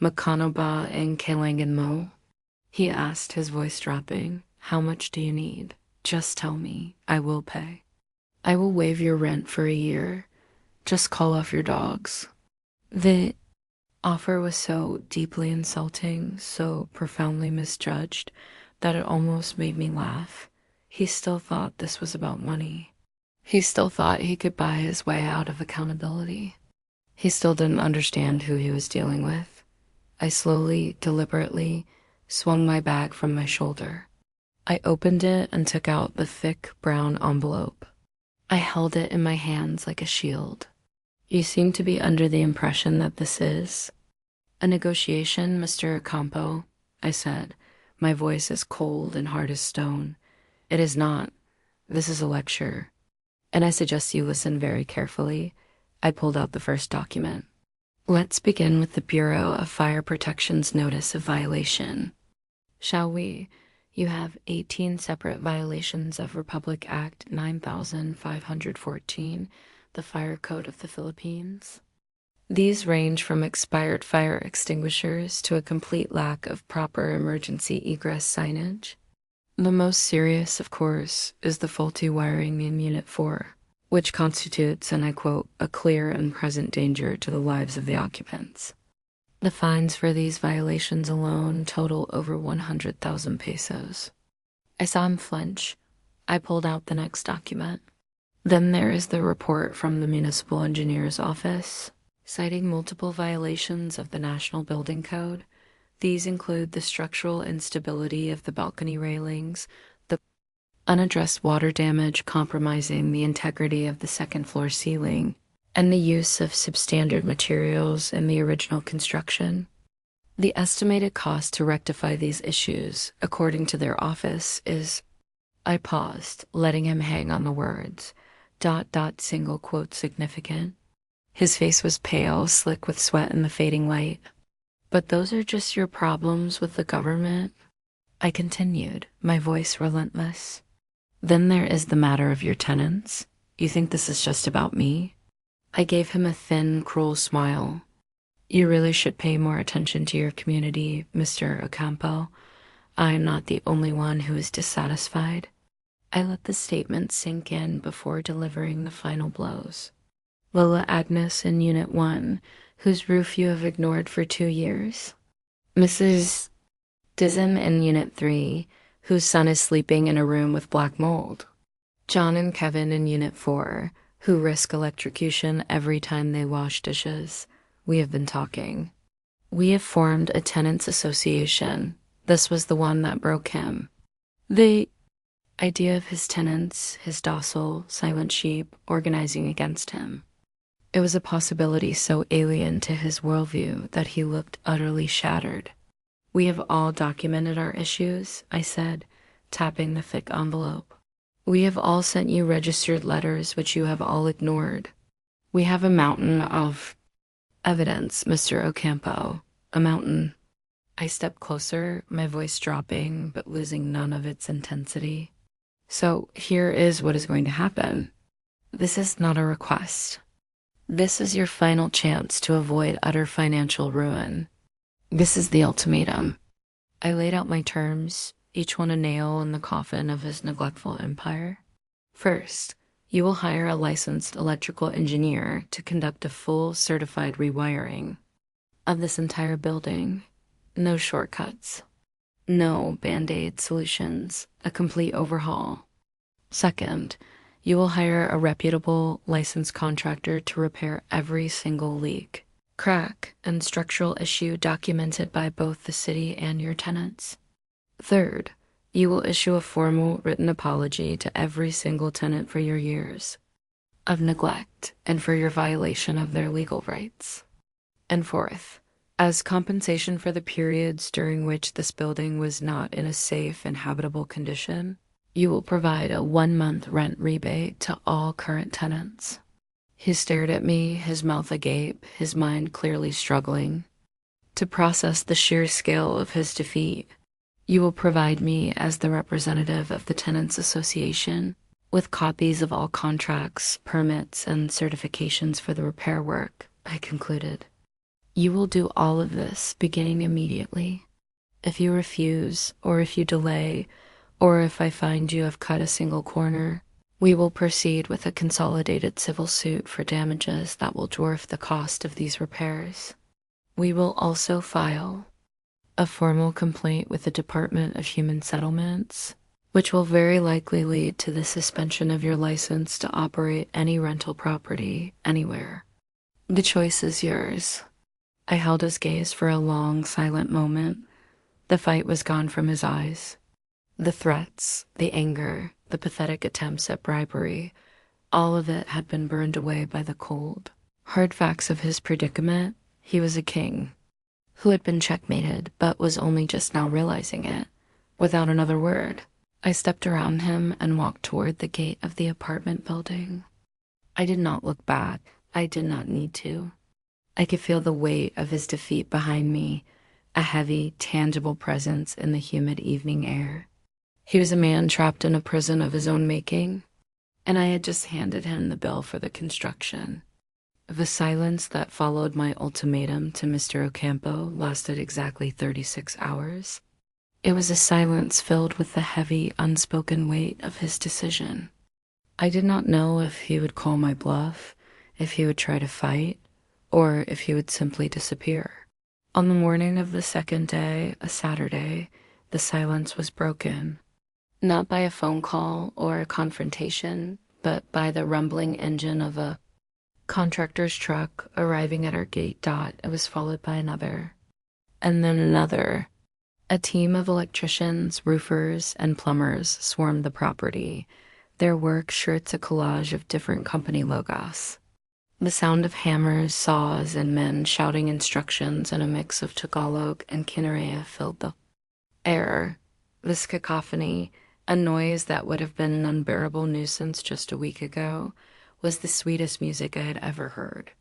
"Makano ba ang kailangan mo?" he asked, his voice dropping. "How much do you need? Just tell me. I will pay. I will waive your rent for a year. Just call off your dogs." The offer was so deeply insulting, so profoundly misjudged, that it almost made me laugh. He still thought this was about money. He still thought he could buy his way out of accountability. He still didn't understand who he was dealing with. I slowly, deliberately swung my bag from my shoulder. I opened it and took out the thick brown envelope. I held it in my hands like a shield. You seem to be under the impression that this is a negotiation, Mr. Ocampo, I said, my voice as cold and hard as stone. It is not. This is a lecture. And I suggest you listen very carefully. I pulled out the first document. Let's begin with the Bureau of Fire Protection's notice of violation. Shall we? You have 18 separate violations of Republic Act 9514, the Fire Code of the Philippines. These range from expired fire extinguishers to a complete lack of proper emergency egress signage. The most serious, of course, is the faulty wiring in Unit 4, which constitutes, and I quote, a clear and present danger to the lives of the occupants. The fines for these violations alone total over 100,000 pesos. I saw him flinch. I pulled out the next document. Then there is the report from the municipal engineer's office, citing multiple violations of the National Building Code. These include the structural instability of the balcony railings, the unaddressed water damage compromising the integrity of the second-floor ceiling, and the use of substandard materials in the original construction. The estimated cost to rectify these issues, according to their office, is... I paused, letting him hang on the words. ... single quote significant. His face was pale, slick with sweat in the fading light. But those are just your problems with the government? I continued, my voice relentless. Then there is the matter of your tenants. You think this is just about me? I gave him a thin, cruel smile. You really should pay more attention to your community, Mr. Ocampo. I am not the only one who is dissatisfied. I let the statement sink in before delivering the final blows. Lola Agnes in Unit 1, whose roof you have ignored for 2 years. Mrs. Dism in Unit 3, whose son is sleeping in a room with black mold. John and Kevin in Unit 4, who risk electrocution every time they wash dishes. We have been talking. We have formed a tenants association. This was the one that broke him. The idea of his tenants, his docile, silent sheep, organizing against him. It was a possibility so alien to his worldview that he looked utterly shattered. We have all documented our issues, I said, tapping the thick envelope. We have all sent you registered letters which you have all ignored. We have a mountain of evidence, Mr. Ocampo. A mountain. I stepped closer, my voice dropping, but losing none of its intensity. So here is what is going to happen. This is not a request. This is your final chance to avoid utter financial ruin. This is the ultimatum. I laid out my terms, each one a nail in the coffin of his neglectful empire. First, you will hire a licensed electrical engineer to conduct a full certified rewiring of this entire building. No shortcuts. No band-aid solutions. A complete overhaul. Second, you will hire a reputable licensed contractor to repair every single leak, crack, and structural issue documented by both the city and your tenants. Third, you will issue a formal written apology to every single tenant for your years of neglect and for your violation of their legal rights. And fourth, as compensation for the periods during which this building was not in a safe and habitable condition, you will provide a 1-month rent rebate to all current tenants. He stared at me, his mouth agape, his mind clearly struggling to process the sheer scale of his defeat. You will provide me, as the representative of the Tenants Association, with copies of all contracts, permits, and certifications for the repair work, I concluded. You will do all of this beginning immediately. If you refuse, or if you delay, or if I find you have cut a single corner, we will proceed with a consolidated civil suit for damages that will dwarf the cost of these repairs. We will also file a formal complaint with the Department of Human Settlements, which will very likely lead to the suspension of your license to operate any rental property anywhere. The choice is yours. I held his gaze for a long, silent moment. The fight was gone from his eyes. The threats, the anger, the pathetic attempts at bribery, all of it had been burned away by the cold, hard facts of his predicament. He was a king who had been checkmated but was only just now realizing it. Without another word, I stepped around him and walked toward the gate of the apartment building. I did not look back. I did not need to. I could feel the weight of his defeat behind me, a heavy, tangible presence in the humid evening air. He was a man trapped in a prison of his own making, and I had just handed him the bill for the construction. The silence that followed my ultimatum to Mr. Ocampo lasted exactly 36 hours. It was a silence filled with the heavy, unspoken weight of his decision. I did not know if he would call my bluff, if he would try to fight, or if he would simply disappear. On the morning of the second day, a Saturday, the silence was broken. Not by a phone call or a confrontation, but by the rumbling engine of a contractor's truck arriving at our gate. It was followed by another, and then another. A team of electricians, roofers, and plumbers swarmed the property, their work shirts a collage of different company logos. The sound of hammers, saws, and men shouting instructions in a mix of Tagalog and Kinaray filled the air. This cacophony, a noise that would have been an unbearable nuisance just a week ago, was the sweetest music I had ever heard.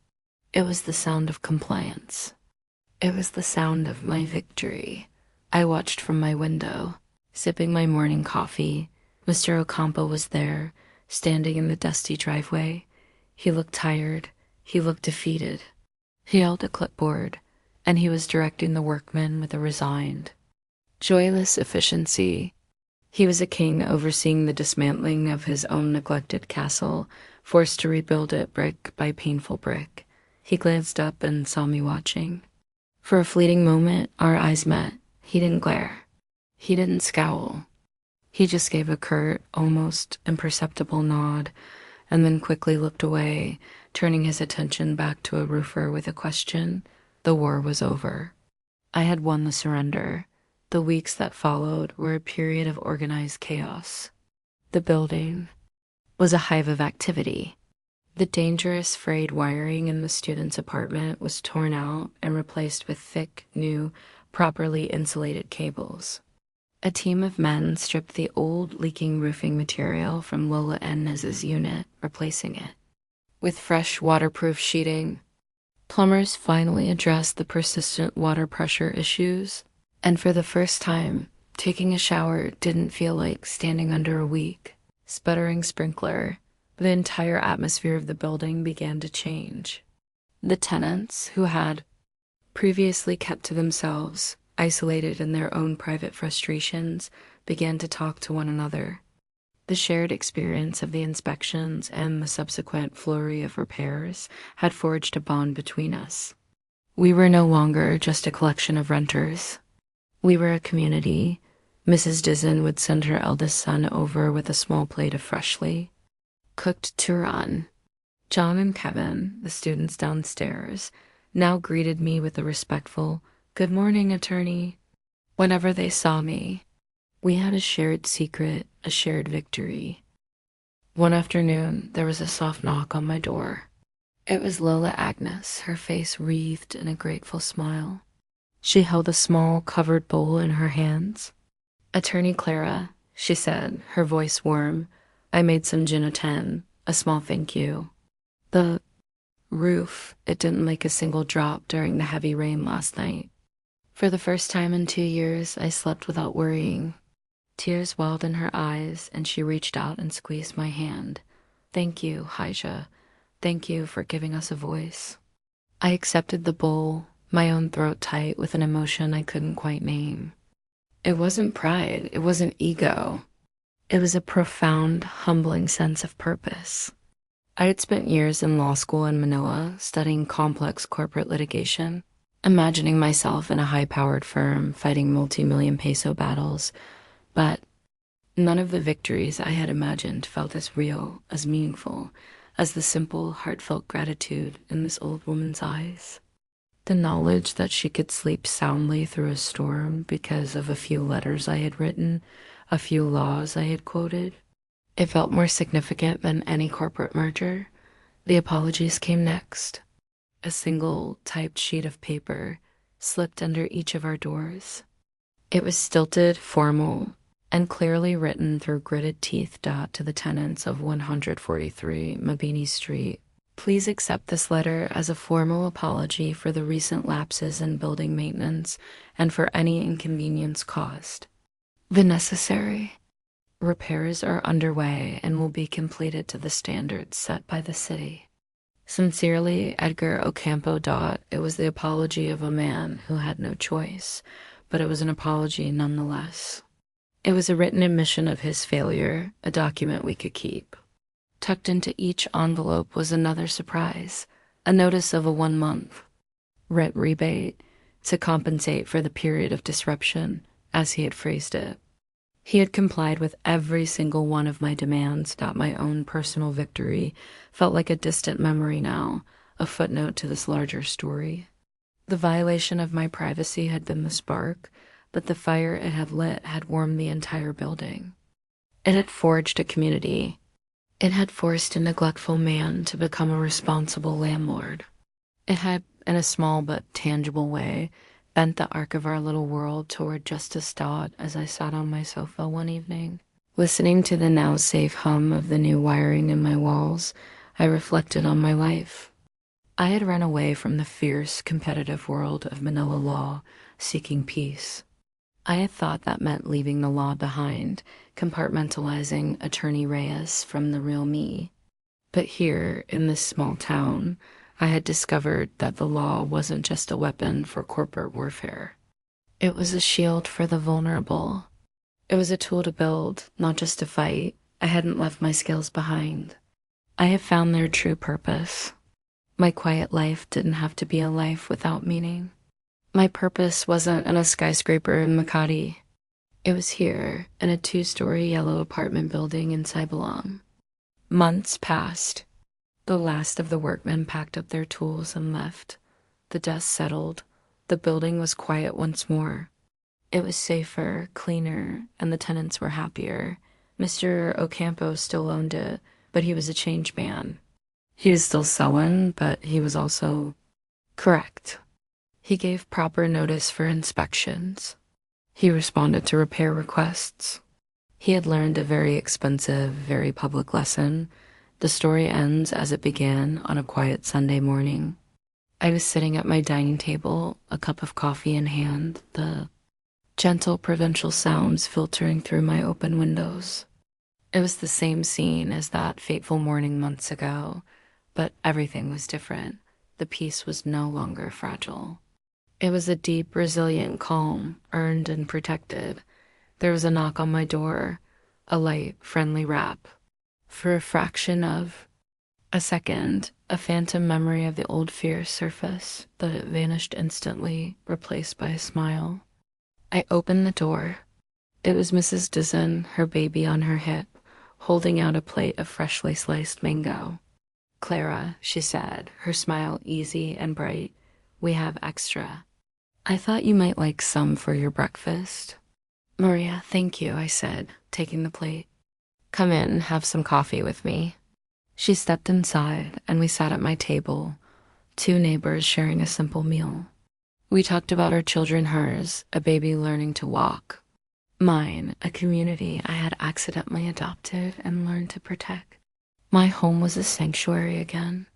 It was the sound of compliance. It was the sound of my victory. I watched from my window, sipping my morning coffee. Mr. Ocampo was there, standing in the dusty driveway. He looked tired. He looked defeated. He held a clipboard, and he was directing the workmen with a resigned, joyless efficiency. He was a king overseeing the dismantling of his own neglected castle, forced to rebuild it brick by painful brick. He glanced up and saw me watching. For a fleeting moment, our eyes met. He didn't glare. He didn't scowl. He just gave a curt, almost imperceptible nod, and then quickly looked away, turning his attention back to a roofer with a question. The war was over. I had won the surrender. The weeks that followed were a period of organized chaos. The building was a hive of activity. The dangerous frayed wiring in the student's apartment was torn out and replaced with thick, new, properly insulated cables. A team of men stripped the old, leaking roofing material from Lola Enez's unit, replacing it with fresh, waterproof sheeting. Plumbers finally addressed the persistent water pressure issues, and for the first time, taking a shower didn't feel like standing under a weak, sputtering sprinkler. The entire atmosphere of the building began to change. The tenants, who had previously kept to themselves, isolated in their own private frustrations, began to talk to one another. The shared experience of the inspections and the subsequent flurry of repairs had forged a bond between us. We were no longer just a collection of renters. We were a community. Mrs. Dizzen would send her eldest son over with a small plate of freshly cooked turon. John and Kevin, the students downstairs, now greeted me with a respectful, "Good morning, attorney." Whenever they saw me, we had a shared secret, a shared victory. One afternoon, there was a soft knock on my door. It was Lola Agnes, her face wreathed in a grateful smile. She held a small, covered bowl in her hands. "Attorney Clara," she said, her voice warm. "I made some gin au thon, a small thank you. The roof, it didn't make a single drop during the heavy rain last night. For the first time in 2 years, I slept without worrying." Tears welled in her eyes, and she reached out and squeezed my hand. "Thank you, Hijah. Thank you for giving us a voice." I accepted the bowl, my own throat tight with an emotion I couldn't quite name. It wasn't pride, it wasn't ego. It was a profound, humbling sense of purpose. I had spent years in law school in Manila studying complex corporate litigation. imagining myself in a high-powered firm fighting multi-million peso battles, but none of the victories I had imagined felt as real, as meaningful, as the simple, heartfelt gratitude in this old woman's eyes. The knowledge that she could sleep soundly through a storm because of a few letters I had written, a few laws I had quoted. It felt more significant than any corporate merger. The apologies came next. A single typed sheet of paper slipped under each of our doors. It was stilted, formal, and clearly written through gritted teeth to the tenants of 143 Mabini Street. Please accept this letter as a formal apology for the recent lapses in building maintenance and for any inconvenience caused. The necessary repairs are underway and will be completed to the standards set by the city. Sincerely, Edgar Ocampo. It was the apology of a man who had no choice, but it was an apology nonetheless. It was a written admission of his failure, a document we could keep. Tucked into each envelope was another surprise, a notice of a 1-month rent rebate to compensate for the period of disruption, as he had phrased it. He had complied with every single one of my demands. My own personal victory felt like a distant memory now, a footnote to this larger story. The violation of my privacy had been the spark, but the fire it had lit had warmed the entire building. It had forged a community. It had forced a neglectful man to become a responsible landlord. It had, in a small but tangible way, bent the arc of our little world toward justice. As I sat on my sofa one evening, listening to the now safe hum of the new wiring in my walls, I reflected on my life. I had run away from the fierce, competitive world of Manila law, seeking peace. I had thought that meant leaving the law behind, compartmentalizing Attorney Reyes from the real me. But here, in this small town, I had discovered that the law wasn't just a weapon for corporate warfare. It was a shield for the vulnerable. It was a tool to build, not just to fight. I hadn't left my skills behind. I had found their true purpose. My quiet life didn't have to be a life without meaning. My purpose wasn't in a skyscraper in Makati. It was here, in a 2-story yellow apartment building in Sibalong. Months passed. The last of the workmen packed up their tools and left. The dust settled. The building was quiet once more. It was safer, cleaner, and the tenants were happier. Mr. Ocampo still owned it, but he was a changed man. He was still sullen, but he was also correct. He gave proper notice for inspections. He responded to repair requests. He had learned a very expensive, very public lesson. The story ends as it began on a quiet Sunday morning. I was sitting at my dining table, a cup of coffee in hand, the gentle provincial sounds filtering through my open windows. It was the same scene as that fateful morning months ago, but everything was different. The peace was no longer fragile. It was a deep, resilient calm, earned and protected. There was a knock on my door, a light, friendly rap. For a fraction of a second, a phantom memory of the old fear surfaced, but it vanished instantly, replaced by a smile. I opened the door. It was Mrs. Dizon, her baby on her hip, holding out a plate of freshly sliced mango. "Clara," she said, her smile easy and bright, "we have extra. I thought you might like some for your breakfast." "Maria, thank you," I said, taking the plate. "Come in, have some coffee with me." She stepped inside, and we sat at my table, 2 neighbors sharing a simple meal. We talked about our children, hers, a baby learning to walk, mine, a community I had accidentally adopted and learned to protect. My home was a sanctuary again,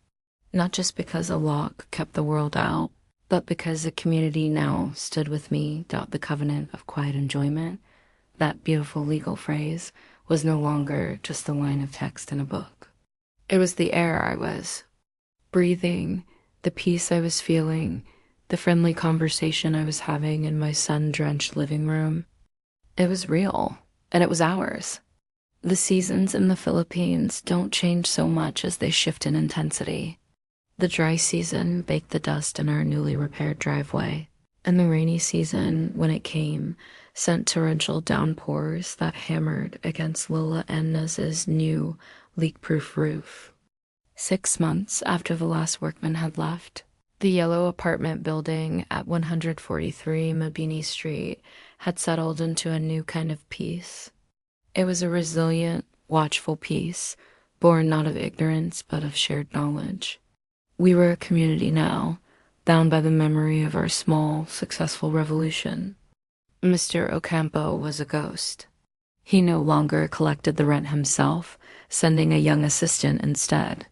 not just because a lock kept the world out, but because the community now stood with me. The covenant of quiet enjoyment, that beautiful legal phrase, was no longer just a line of text in a book. It was the air I was breathing, the peace I was feeling, the friendly conversation I was having in my sun-drenched living room. It was real, and it was ours. The seasons in the Philippines don't change so much as they shift in intensity. The dry season baked the dust in our newly repaired driveway, and the rainy season, when it came, sent torrential downpours that hammered against Lola Anna's new leak-proof roof. 6 months after the last workman had left, the yellow apartment building at 143 Mabini Street had settled into a new kind of peace. It was a resilient, watchful peace, born not of ignorance but of shared knowledge. We were a community now, bound by the memory of our small, successful revolution. Mr. Ocampo was a ghost. He no longer collected the rent himself, sending a young assistant instead.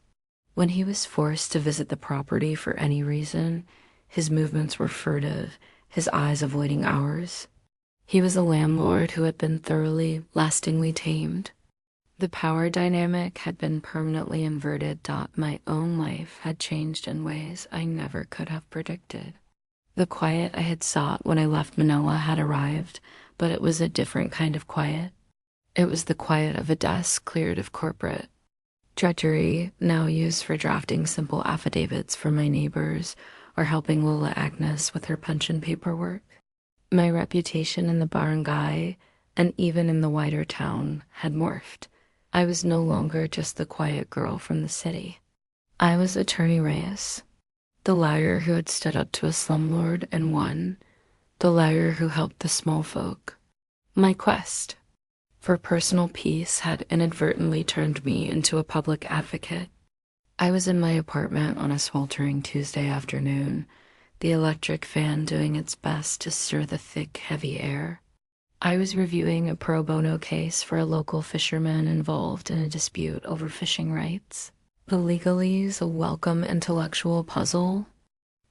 When he was forced to visit the property for any reason, his movements were furtive, his eyes avoiding ours. He was a landlord who had been thoroughly, lastingly tamed. The power dynamic had been permanently inverted. My own life had changed in ways I never could have predicted. The quiet I had sought when I left Manila had arrived, but it was a different kind of quiet. It was the quiet of a desk cleared of corporate drudgery, now used for drafting simple affidavits for my neighbors or helping Lola Agnes with her pension paperwork. My reputation in the barangay, and even in the wider town, had morphed. I was no longer just the quiet girl from the city. I was Attorney Reyes, the lawyer who had stood up to a slumlord and won, the lawyer who helped the small folk. My quest for personal peace had inadvertently turned me into a public advocate. I was in my apartment on a sweltering Tuesday afternoon, the electric fan doing its best to stir the thick, heavy air. I was reviewing a pro bono case for a local fisherman involved in a dispute over fishing rights. The legalese a welcome intellectual puzzle.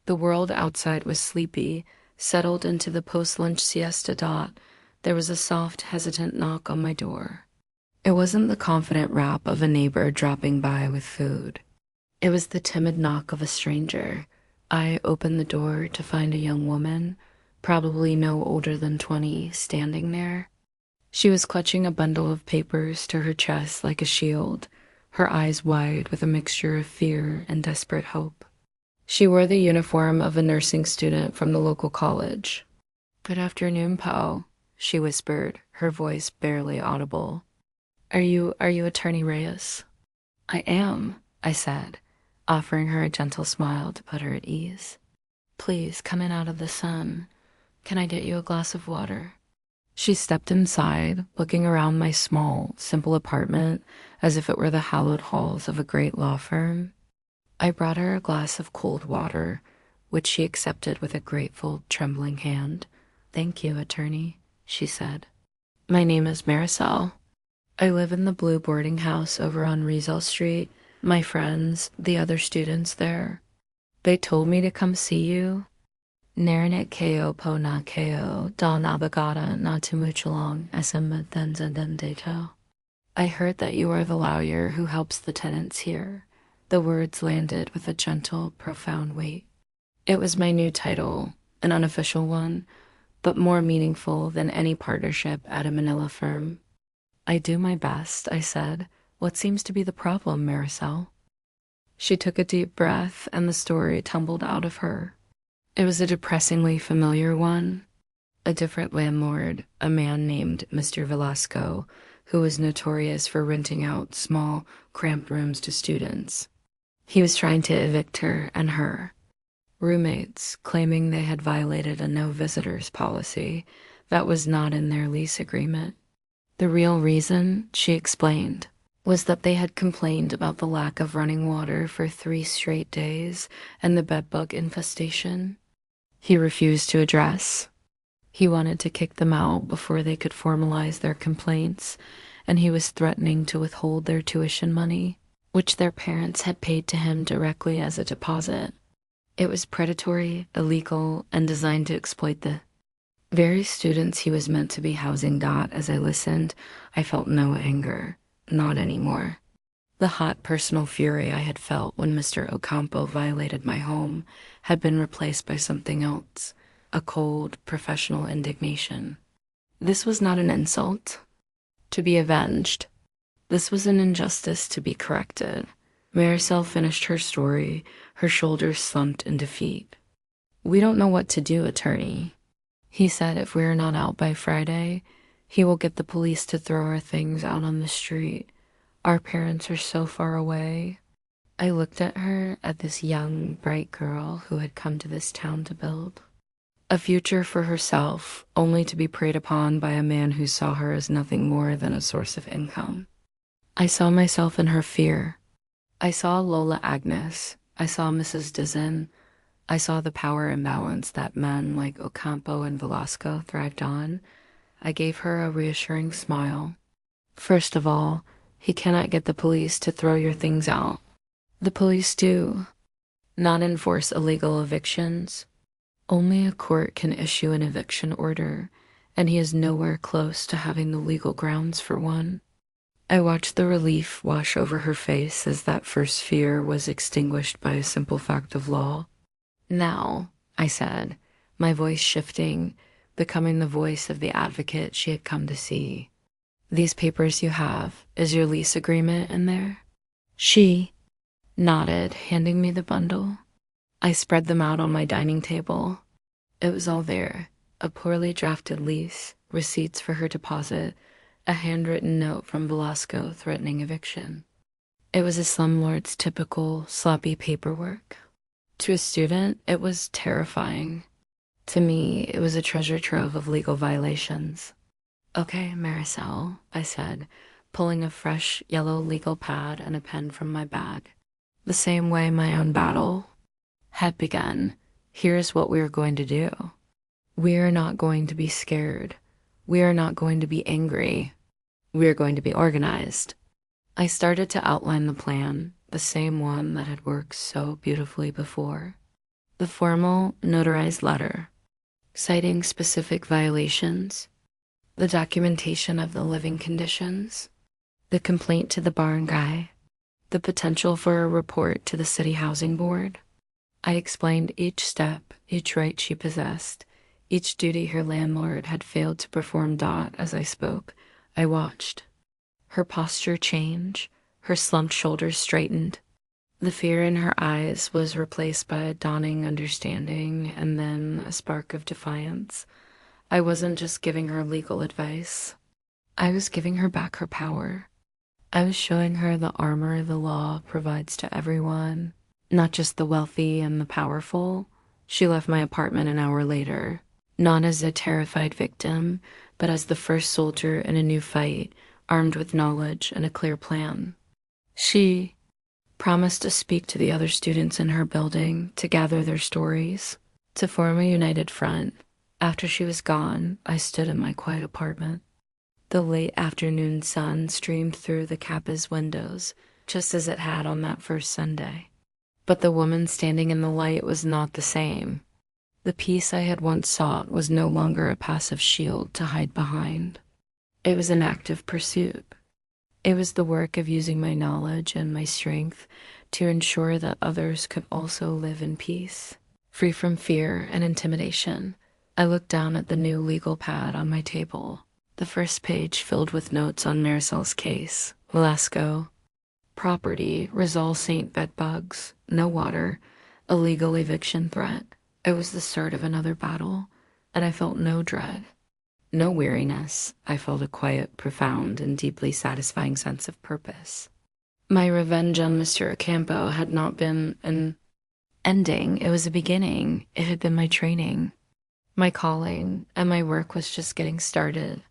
The world outside was sleepy, settled into the post-lunch siesta. There was a soft, hesitant knock on my door. It wasn't the confident rap of a neighbor dropping by with food. It was the timid knock of a stranger. I opened the door to find a young woman, probably no older than 20, standing there. She was clutching a bundle of papers to her chest like a shield, her eyes wide with a mixture of fear and desperate hope. She wore the uniform of a nursing student from the local college. "Good afternoon, Pao," she whispered, her voice barely audible. Are you Attorney Reyes?" "I am," I said, offering her a gentle smile to put her at ease. "Please come in out of the sun. Can I get you a glass of water?" She stepped inside, looking around my small, simple apartment as if it were the hallowed halls of a great law firm. I brought her a glass of cold water, which she accepted with a grateful, trembling hand. "Thank you, Attorney," she said. "My name is Marisol. I live in the blue boarding house over on Rizal Street. My friends, the other students there, they told me to come see you. Narinet keo po na keo da nabagada na tumuchalong esembenzendendeto. I heard that you are the lawyer who helps the tenants here." The words landed with a gentle, profound weight. It was my new title, an unofficial one, but more meaningful than any partnership at a Manila firm. "I do my best," I said. "What seems to be the problem, Marisol?" She took a deep breath, and the story tumbled out of her. It was a depressingly familiar one. A different landlord, a man named Mr. Velasco, who was notorious for renting out small, cramped rooms to students. He was trying to evict her and her roommates, claiming they had violated a no visitors policy that was not in their lease agreement. The real reason, she explained, was that they had complained about the lack of running water for 3 straight days and the bedbug infestation. He refused to address. He wanted to kick them out before they could formalize their complaints, and he was threatening to withhold their tuition money, which their parents had paid to him directly as a deposit. It was predatory, illegal, and designed to exploit the very students he was meant to be housing. As I listened, I felt no anger, not anymore. The hot personal fury I had felt when Mr. Ocampo violated my home had been replaced by something else, a cold, professional indignation. This was not an insult to be avenged. This was an injustice to be corrected. Maricel finished her story, her shoulders slumped in defeat. "We don't know what to do, attorney. He said if we're not out by Friday, he will get the police to throw our things out on the street. Our parents are so far away." I looked at her, at this young, bright girl who had come to this town to build a future for herself, only to be preyed upon by a man who saw her as nothing more than a source of income. I saw myself in her fear. I saw Lola Agnes. I saw Mrs. Dizin. I saw the power imbalance that men like Ocampo and Velasco thrived on. I gave her a reassuring smile. "First of all, he cannot get the police to throw your things out. The police do not enforce illegal evictions. Only a court can issue an eviction order, and he is nowhere close to having the legal grounds for one." I watched the relief wash over her face as that first fear was extinguished by a simple fact of law. "Now," I said, my voice shifting, becoming the voice of the advocate she had come to see. "These papers you have, is your lease agreement in there?" She nodded, handing me the bundle. I spread them out on my dining table. It was all there: a poorly drafted lease, receipts for her deposit, a handwritten note from Velasco threatening eviction. It was a slumlord's typical sloppy paperwork. To a student, it was terrifying. To me, it was a treasure trove of legal violations. "Okay, Maricel," I said, pulling a fresh yellow legal pad and a pen from my bag. "The same way my own battle had begun. Here's what we are going to do. We are not going to be scared. We are not going to be angry. We are going to be organized." I started to outline the plan, the same one that had worked so beautifully before. The formal, notarized letter, citing specific violations, the documentation of the living conditions, the complaint to the barn guy, the potential for a report to the city housing board. I explained each step, each right she possessed, each duty her landlord had failed to perform. As I spoke, I watched her posture change, her slumped shoulders straightened. The fear in her eyes was replaced by a dawning understanding and then a spark of defiance. I wasn't just giving her legal advice. I was giving her back her power. I was showing her the armor the law provides to everyone, not just the wealthy and the powerful. She left my apartment an hour later, not as a terrified victim, but as the first soldier in a new fight, armed with knowledge and a clear plan. She promised to speak to the other students in her building, to gather their stories, to form a united front. After she was gone, I stood in my quiet apartment. The late afternoon sun streamed through the Kappa's windows, just as it had on that first Sunday. But the woman standing in the light was not the same. The peace I had once sought was no longer a passive shield to hide behind. It was an active pursuit. It was the work of using my knowledge and my strength to ensure that others could also live in peace, free from fear and intimidation. I looked down at the new legal pad on my table, the first page filled with notes on Maricel's case. Velasco, property, Rizal St. Bedbugs, no water, illegal eviction threat. It was the start of another battle, and I felt no dread. No weariness. I felt a quiet, profound, and deeply satisfying sense of purpose. My revenge on Mr. Ocampo had not been an ending. It was a beginning. It had been my training, my calling, and my work was just getting started.